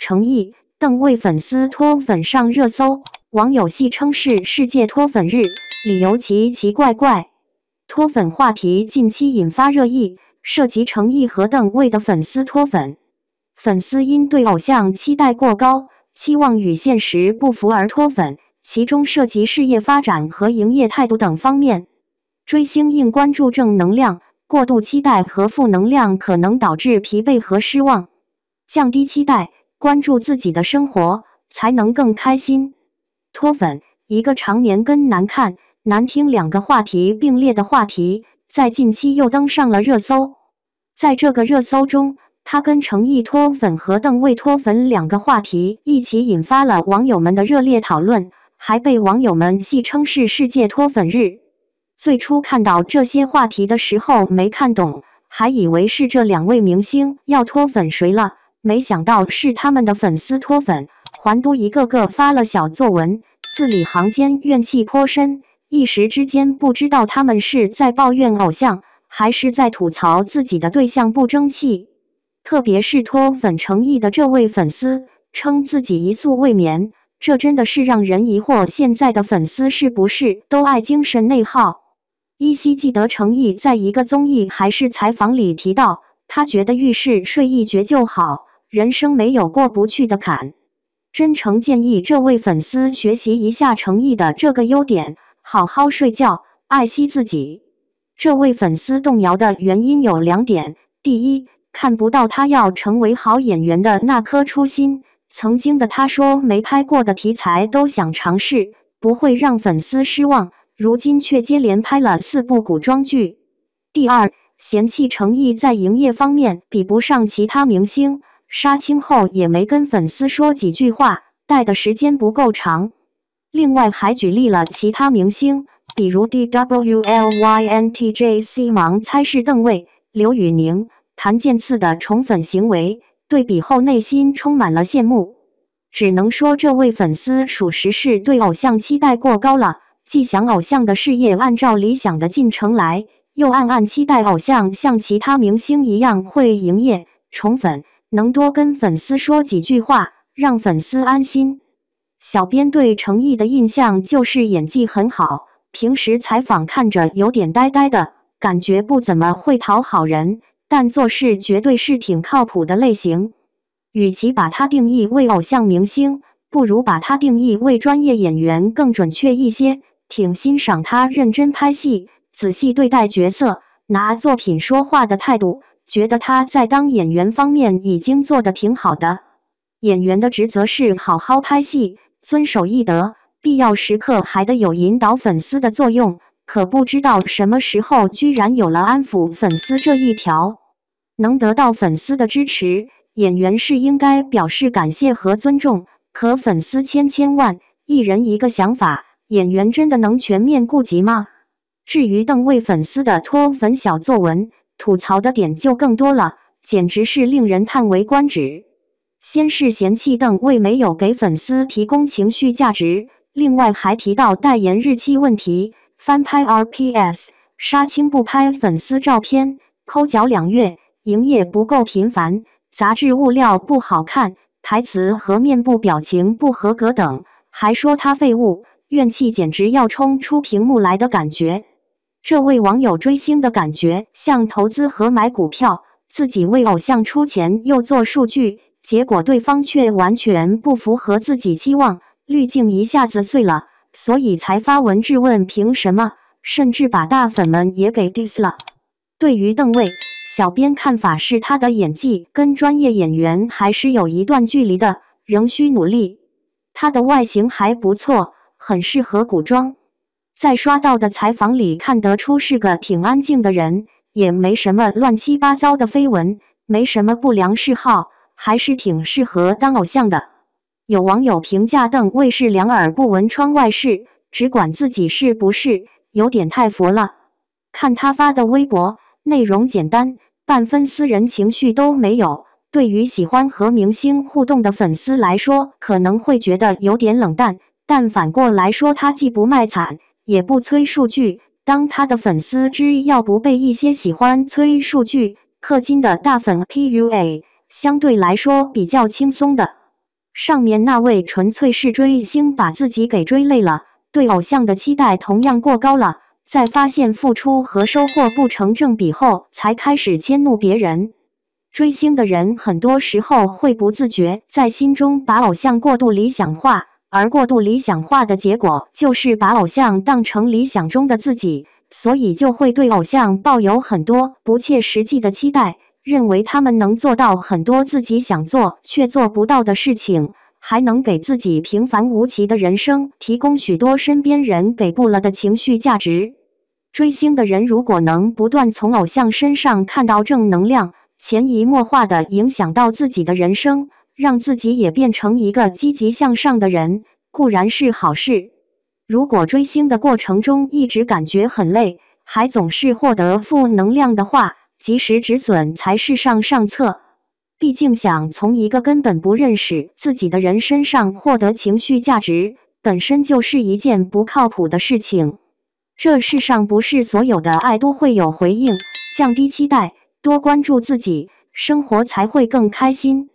诚意，邓为粉丝脱粉上热搜，网友戏称是世界脱粉日，理由奇奇怪怪。脱粉话题近期引发热议，涉及诚意和邓为的粉丝脱粉。粉丝因对偶像期待过高，期望与现实不符而脱粉，其中涉及事业发展和营业态度等方面。追星应关注正能量，过度期待和负能量可能导致疲惫和失望。降低期待，关注自己的生活，才能更开心。脱粉，一个常年跟难看、难听两个话题并列的话题，在近期又登上了热搜。在这个热搜中，他跟诚意脱粉和邓为脱粉两个话题一起引发了网友们的热烈讨论，还被网友们戏称是世界脱粉日。最初看到这些话题的时候没看懂，还以为是这两位明星要脱粉谁了，没想到是他们的粉丝脱粉，还都一个个发了小作文，字里行间怨气颇深，一时之间不知道他们是在抱怨偶像，还是在吐槽自己的对象不争气。特别是脱粉诚意的这位粉丝，称自己一宿未眠，这真的是让人疑惑，现在的粉丝是不是都爱精神内耗？依稀记得诚意在一个综艺还是采访里提到，他觉得遇事睡一觉就好，人生没有过不去的坎。真诚建议这位粉丝学习一下诚意的这个优点，好好睡觉，爱惜自己。这位粉丝动摇的原因有两点，第一，看不到他要成为好演员的那颗初心，曾经的他说没拍过的题材都想尝试，不会让粉丝失望，如今却接连拍了4部古装剧。第二，嫌弃诚意在营业方面比不上其他明星，杀青后也没跟粉丝说几句话，待的时间不够长。另外还举例了其他明星，比如 DWLYNTJC 盲猜是邓为、刘宇宁、谭健次的宠粉行为，对比后内心充满了羡慕。只能说这位粉丝属实是对偶像期待过高了，既想偶像的事业按照理想的进程来，又暗暗期待偶像像其他明星一样会营业、宠粉，能多跟粉丝说几句话，让粉丝安心。小编对诚意的印象就是演技很好，平时采访看着有点呆呆的，感觉不怎么会讨好人，但做事绝对是挺靠谱的类型。与其把他定义为偶像明星，不如把他定义为专业演员更准确一些。挺欣赏他认真拍戏，仔细对待角色，拿作品说话的态度，觉得他在当演员方面已经做得挺好的。演员的职责是好好拍戏，遵守艺德，必要时刻还得有引导粉丝的作用，可不知道什么时候居然有了安抚粉丝这一条。能得到粉丝的支持，演员是应该表示感谢和尊重，可粉丝千万，一人一个想法，演员真的能全面顾及吗？至于邓为粉丝的脱粉小作文，吐槽的点就更多了，简直是令人叹为观止。先是嫌弃邓为没有给粉丝提供情绪价值，另外还提到代言日期问题，翻拍 RPS， 杀青不拍粉丝照片，抠脚2月，营业不够频繁，杂志物料不好看，台词和面部表情不合格等，还说他废物，怨气简直要冲出屏幕来的感觉。这位网友追星的感觉像投资和买股票，自己为偶像出钱又做数据，结果对方却完全不符合自己期望，滤镜一下子碎了，所以才发文质问凭什么，甚至把大粉们也给 diss 了。对于邓为，小编看法是他的演技跟专业演员还是有一段距离的，仍需努力。他的外形还不错，很适合古装。在刷到的采访里看得出是个挺安静的人，也没什么乱七八糟的绯闻，没什么不良嗜好，还是挺适合当偶像的。有网友评价邓为是两耳不闻窗外事，只管自己是不是，有点太佛了。看他发的微博，内容简单，半分私人情绪都没有，对于喜欢和明星互动的粉丝来说，可能会觉得有点冷淡，但反过来说，他既不卖惨，也不催数据，当他的粉丝只要不被一些喜欢催数据、氪金的大粉 PUA， 相对来说比较轻松的。上面那位纯粹是追星把自己给追累了，对偶像的期待同样过高了，在发现付出和收获不成正比后，才开始迁怒别人。追星的人很多时候会不自觉在心中把偶像过度理想化，而过度理想化的结果就是把偶像当成理想中的自己，所以就会对偶像抱有很多不切实际的期待，认为他们能做到很多自己想做却做不到的事情，还能给自己平凡无奇的人生提供许多身边人给不了的情绪价值。追星的人如果能不断从偶像身上看到正能量，潜移默化地影响到自己的人生，让自己也变成一个积极向上的人，固然是好事。如果追星的过程中一直感觉很累，还总是获得负能量的话，及时止损才是上策。毕竟想从一个根本不认识自己的人身上获得情绪价值，本身就是一件不靠谱的事情。这世上不是所有的爱都会有回应，降低期待，多关注自己，生活才会更开心。